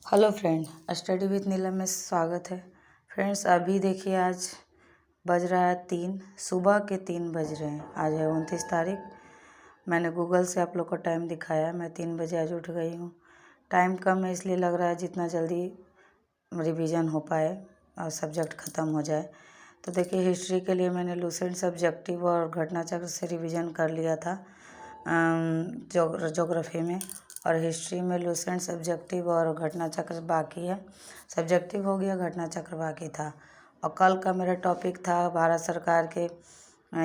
Hello friends, study with नीलम में स्वागत है। फ्रेंड्स, अभी देखिए आज बज रहा है 3, सुबह के 3 बज रहे हैं। आज है 29 तारीख। मैंने गूगल से आप लोग को टाइम दिखाया, मैं 3 बजे आज उठ गई हूँ। टाइम कम है इसलिए लग रहा है जितना जल्दी रिवीजन हो पाए और सब्जेक्ट ख़त्म हो जाए। तो देखिए, हिस्ट्री के लिए मैंने लूसेंट, सब्जेक्टिव और घटना चक्र से रिवीजन कर लिया था ज्योग्राफी में, और हिस्ट्री में लूसेंट, सब्जेक्टिव और घटना चक्र बाकी है। सब्जेक्टिव हो गया, घटना चक्र बाकी था। और कल का मेरा टॉपिक था भारत सरकार के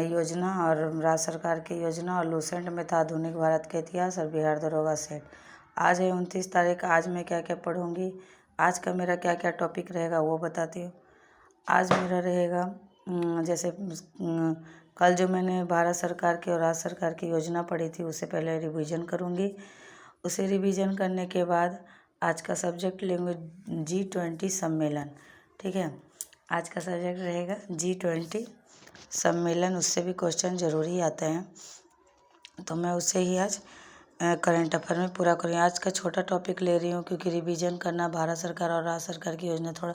योजना और राज्य सरकार की योजना, और लूसेंट में था आधुनिक भारत का इतिहास और बिहार दरोगा सेट। आज है 29 तारीख। आज मैं क्या क्या पढ़ूंगी, आज का मेरा क्या क्या टॉपिक रहेगा वो बताती हूँ। आज मेरा रहेगा जैसे कल जो मैंने भारत सरकार की और राज्य सरकार की योजना पढ़ी थी उसे पहले रिवीजन करूँगी। उसे रिवीजन करने के बाद आज का सब्जेक्ट लेंगे G20 सम्मेलन। ठीक है, आज का सब्जेक्ट रहेगा G20 सम्मेलन। उससे भी क्वेश्चन ज़रूरी आते हैं, तो मैं उससे ही आज करंट अफेयर में पूरा करूँगी। आज का छोटा टॉपिक ले रही हूँ क्योंकि रिवीजन करना भारत सरकार और राज्य सरकार की योजना थोड़ा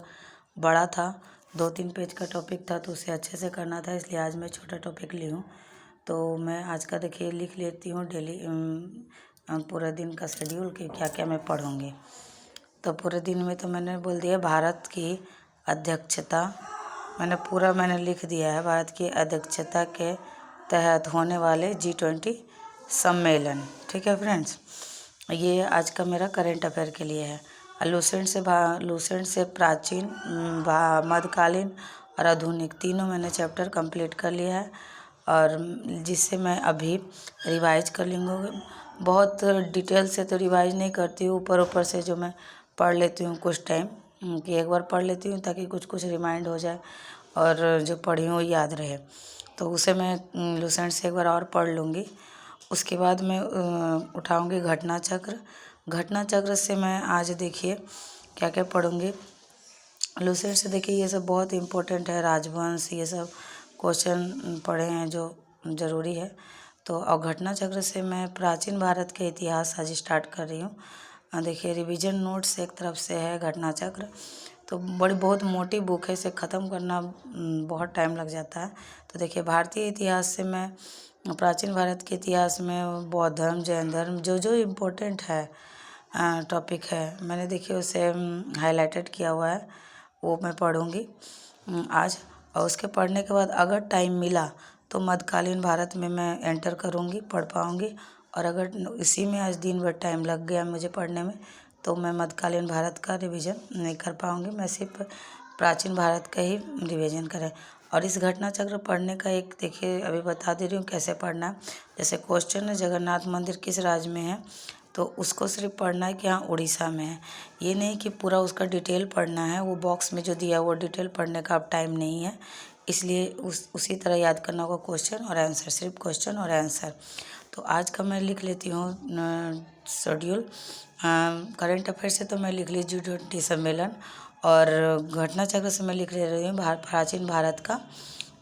बड़ा था, 2-3 पेज का टॉपिक था, तो उसे अच्छे से करना था, इसलिए आज मैं छोटा टॉपिक ली हूँ। तो मैं आज का देखिए लिख लेती हूँ डेली पूरा दिन का शेड्यूल कि क्या क्या मैं पढ़ूँगी। तो पूरे दिन में तो मैंने बोल दिया भारत की अध्यक्षता, मैंने लिख दिया है। भारत की अध्यक्षता के तहत होने वाले G20 सम्मेलन। ठीक है फ्रेंड्स, ये आज का मेरा करंट अफेयर के लिए है। लूसेंट से प्राचीन, मध्यकालीन और आधुनिक तीनों मैंने चैप्टर कंप्लीट कर लिया है, और जिससे मैं अभी रिवाइज कर लूँगी। बहुत डिटेल से तो रिवाइज नहीं करती हूँ, ऊपर से जो मैं पढ़ लेती हूँ कुछ टाइम कि एक बार पढ़ लेती हूँ ताकि कुछ रिमाइंड हो जाए और जो पढ़ी हूँ याद रहे। तो उसे मैं लूसेंट से एक बार और पढ़ लूँगी। उसके बाद मैं उठाऊँगी घटना चक्र। घटना चक्र से मैं आज देखिए क्या क्या पढ़ूँगी। लूसेंट से देखिए ये सब बहुत इम्पोर्टेंट है, राजवंश, ये सब क्वेश्चन पढ़े हैं जो ज़रूरी है। तो और घटना चक्र से मैं प्राचीन भारत के इतिहास आज स्टार्ट कर रही हूँ। देखिए रिवीजन नोट्स एक तरफ से है घटना चक्र, तो बहुत मोटी बुक है, इसे ख़त्म करना बहुत टाइम लग जाता है। तो देखिए भारतीय इतिहास से मैं प्राचीन भारत के इतिहास में बौद्ध धर्म, जैन धर्म, जो इम्पोर्टेंट है टॉपिक है, मैंने देखिए उसे हाईलाइटेड किया हुआ है, वो मैं पढ़ूँगी आज। और उसके पढ़ने के बाद अगर टाइम मिला तो मध्यकालीन भारत में मैं एंटर करूँगी, पढ़ पाऊँगी। और अगर इसी में आज दिन भर टाइम लग गया मुझे पढ़ने में तो मैं मध्यकालीन भारत का रिवीजन नहीं कर पाऊँगी, मैं सिर्फ प्राचीन भारत का ही रिवीजन करें। और इस घटना चक्र पढ़ने का एक देखिए अभी बता दे रही हूँ कैसे पढ़ना है। जैसे क्वेश्चन है जगन्नाथ मंदिर किस राज्य में है, तो उसको सिर्फ पढ़ना है कि हाँ उड़ीसा में है। ये नहीं कि पूरा उसका डिटेल पढ़ना है, वो बॉक्स में जो दिया वो डिटेल पढ़ने का अब टाइम नहीं है, इसलिए उसी तरह याद करना होगा क्वेश्चन और आंसर, सिर्फ क्वेश्चन और आंसर। तो आज का मैं लिख लेती हूँ शेड्यूल। करंट अफेयर से तो मैं लिख ली G20 सम्मेलन, और घटना चक्र से मैं लिख ले रही हूँ प्राचीन भारत का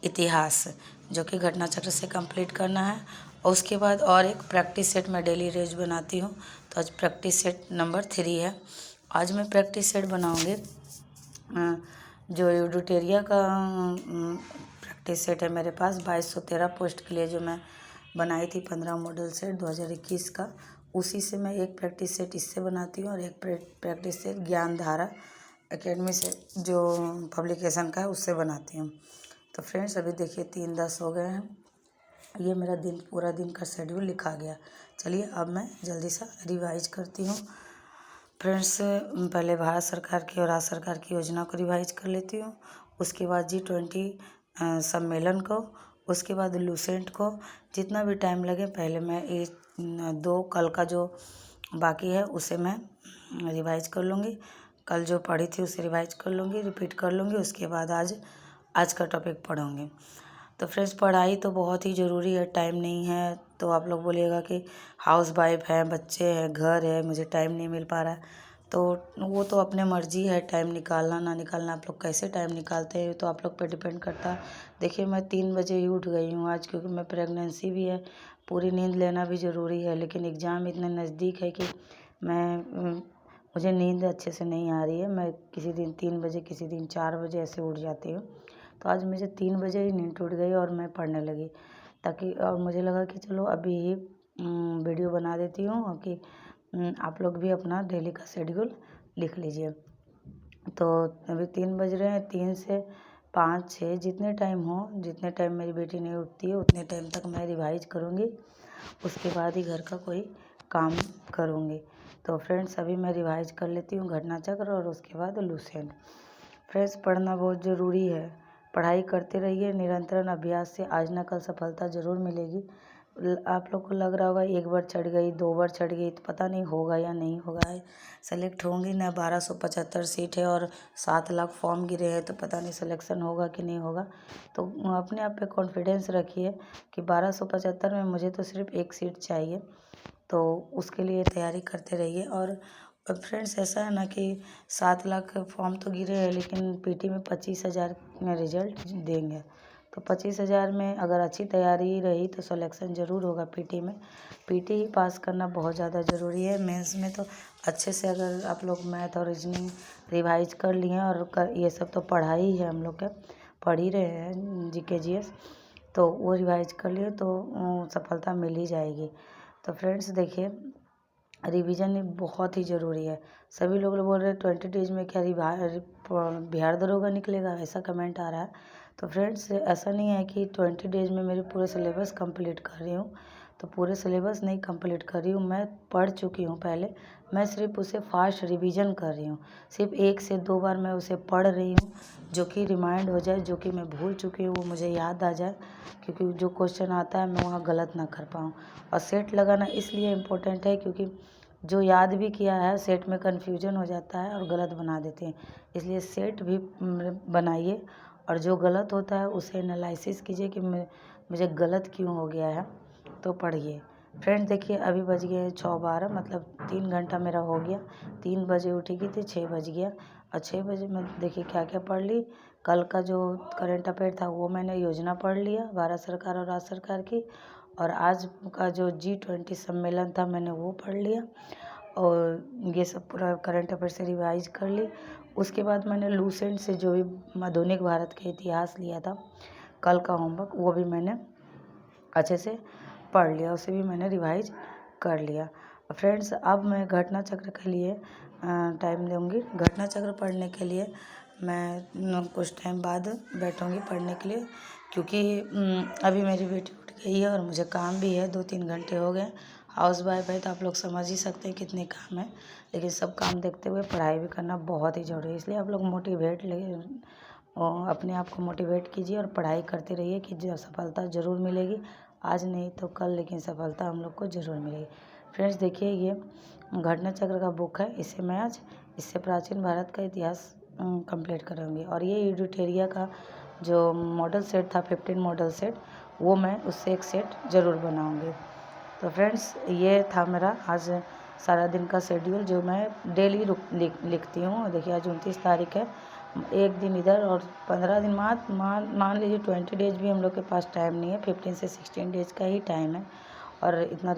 इतिहास, जो कि घटना चक्र से कंप्लीट करना है। और उसके बाद और एक प्रैक्टिस सेट मैं डेली रोज बनाती हूँ, तो आज प्रैक्टिस सेट नंबर 3 है। आज मैं प्रैक्टिस सेट बनाऊँगी जो यूडिटेरिया का प्रैक्टिस सेट है मेरे पास 2213 पोस्ट के लिए, जो मैं बनाई थी 15 मॉडल सेट 2021 का, उसी से मैं एक प्रैक्टिस सेट इससे बनाती हूँ और एक प्रैक्टिस सेट ज्ञानधारा एकेडमी से जो पब्लिकेशन का है उससे बनाती हूँ। तो फ्रेंड्स अभी देखिए 3:10 हो गए हैं, ये मेरा पूरा दिन का शेड्यूल लिखा गया। चलिए अब मैं जल्दी सा रिवाइज करती हूँ। फ्रेंड्स पहले भारत सरकार की और राज्य सरकार की योजना को रिवाइज कर लेती हूँ, उसके बाद G20 सम्मेलन को, उसके बाद लूसेंट को। जितना भी टाइम लगे पहले मैं कल का जो बाकी है उसे मैं रिवाइज कर लूँगी, कल जो पढ़ी थी उसे रिवाइज कर लूँगी, रिपीट कर लूँगी, उसके बाद आज का टॉपिक पढ़ूँगी। तो फ्रेंड्स पढ़ाई तो बहुत ही ज़रूरी है, टाइम नहीं है तो आप लोग बोलिएगा कि हाउस वाइफ है, बच्चे हैं, घर है, मुझे टाइम नहीं मिल पा रहा है, तो वो तो अपने मर्जी है, टाइम निकालना ना निकालना, आप लोग कैसे टाइम निकालते हैं तो आप लोग पे डिपेंड करता है। देखिए मैं 3 बजे ही उठ गई हूँ आज, क्योंकि मैं प्रेगनेंसी भी है, पूरी नींद लेना भी ज़रूरी है, लेकिन एग्ज़ाम इतने नज़दीक है कि मैं मुझे नींद अच्छे से नहीं आ रही है। मैं किसी दिन 3 बजे, किसी दिन 4 बजे ऐसे उठ जाती हूँ। तो आज मुझे 3 बजे ही नींद टूट गई और मैं पढ़ने लगी, ताकि और मुझे लगा कि चलो अभी ही वीडियो बना देती हूँ कि आप लोग भी अपना डेली का शेड्यूल लिख लीजिए। तो अभी 3 बज रहे हैं, 3 से 5, 6 जितने टाइम हो, जितने टाइम मेरी बेटी नहीं उठती है उतने टाइम तक मैं रिवाइज करूँगी। उसके बाद ही घर का कोई काम करूँगी। तो फ्रेंड्स अभी मैं रिवाइज कर लेती हूँ घटना चक्र और उसके बाद लूसेंट। फ्रेंड्स पढ़ना बहुत ज़रूरी है। पढ़ाई करते रहिए, निरंतर अभ्यास से आज न कल सफलता ज़रूर मिलेगी। आप लोग को लग रहा होगा 1 बार चढ़ गई, 2 बार चढ़ गई तो पता नहीं होगा या नहीं होगा, सेलेक्ट होंगी ना। 1275 सीट है और 7 लाख फॉर्म गिरे हैं, तो पता नहीं सिलेक्शन होगा कि नहीं होगा। तो अपने आप पे कॉन्फिडेंस रखिए कि 1275 में मुझे तो सिर्फ 1 सीट चाहिए, तो उसके लिए तैयारी करते रहिए। और फ्रेंड्स ऐसा है ना कि 7 लाख फॉर्म तो गिरे हैं, लेकिन पीटी में 25,000 में रिजल्ट देंगे। तो 25,000 में अगर अच्छी तैयारी रही तो सिलेक्शन ज़रूर होगा पीटी में। पीटी ही पास करना बहुत ज़्यादा ज़रूरी है। मेंस में तो अच्छे से अगर आप लोग मैथ और रीजनिंग रिवाइज कर लिए और ये सब तो पढ़ाई ही है, हम लोग के पढ़ ही रहे हैं जीके जीएस, तो वो रिवाइज कर लिए तो सफलता मिल ही जाएगी। तो फ्रेंड्स देखिए, रिवीजन बहुत ही ज़रूरी है। सभी लोग बोल रहे हैं 20 डेज में क्या बिहार दरोगा निकलेगा, ऐसा कमेंट आ रहा है। तो फ्रेंड्स ऐसा नहीं है कि 20 डेज में मेरे पूरे सिलेबस कंप्लीट कर रही हूँ। तो पूरे सिलेबस नहीं कंप्लीट कर रही हूँ, मैं पढ़ चुकी हूँ पहले। मैं सिर्फ उसे फास्ट रिवीजन कर रही हूँ। सिर्फ 1 से 2 बार मैं उसे पढ़ रही हूँ, जो कि रिमाइंड हो जाए, जो कि मैं भूल चुकी हूँ वो मुझे याद आ जाए, क्योंकि जो क्वेश्चन आता है मैं वहाँ गलत ना कर पाऊँ। और सेट लगाना इसलिए इम्पोर्टेंट है क्योंकि जो याद भी किया है सेट में कन्फ्यूजन हो जाता है और गलत बना देते हैं। इसलिए सेट भी बनाइए और जो गलत होता है उसे एनालिसिस कीजिए कि मुझे गलत क्यों हो गया है, तो पढ़िए। फ्रेंड्स देखिए अभी बज गए हैं 6:12, मतलब 3 घंटा मेरा हो गया। 3 बजे उठी थी, 6 बज गया। और 6 बजे मैं देखिए क्या क्या पढ़ ली। कल का जो करंट अफेयर था वो मैंने योजना पढ़ लिया, भारत सरकार और राज्य सरकार की। और आज का जो G20 सम्मेलन था मैंने वो पढ़ लिया, और ये सब पूरा करंट अफेयर से रिवाइज कर ली। उसके बाद मैंने लूसेंट से जो भी आधुनिक भारत के इतिहास लिया था, कल का होमवर्क वो भी मैंने अच्छे से पढ़ लिया, उसे भी मैंने रिवाइज कर लिया। फ्रेंड्स अब मैं घटना चक्र के लिए टाइम दूंगी। घटना चक्र पढ़ने के लिए मैं कुछ टाइम बाद बैठूंगी पढ़ने के लिए, क्योंकि अभी मेरी बेटी उठ गई है और मुझे काम भी है। 2-3 घंटे हो गए। हाउस वाइफ है तो आप लोग समझ ही सकते हैं कितने काम है, लेकिन सब काम देखते हुए पढ़ाई भी करना बहुत ही ज़रूरी है। इसलिए आप लोग अपने आप को मोटिवेट कीजिए और पढ़ाई करते रहिए कि जो सफलता ज़रूर मिलेगी। आज नहीं तो कल, लेकिन सफलता हम लोग को ज़रूर मिलेगी। फ्रेंड्स देखिए ये घटना चक्र का बुक है, इसे मैं आज इससे प्राचीन भारत का इतिहास कंप्लीट करूँगी। और ये एडिटोरिया का जो मॉडल सेट था, 15 मॉडल सेट, वो मैं उससे एक सेट ज़रूर बनाऊँगी। तो फ्रेंड्स ये था मेरा आज सारा दिन का शेड्यूल, जो मैं डेली लिखती हूँ। देखिए आज 29 तारीख है, 1 दिन इधर और 15 दिन मान लीजिए 20 डेज भी हम लोग के पास टाइम नहीं है, 15 से 16 डेज का ही टाइम है। और इतना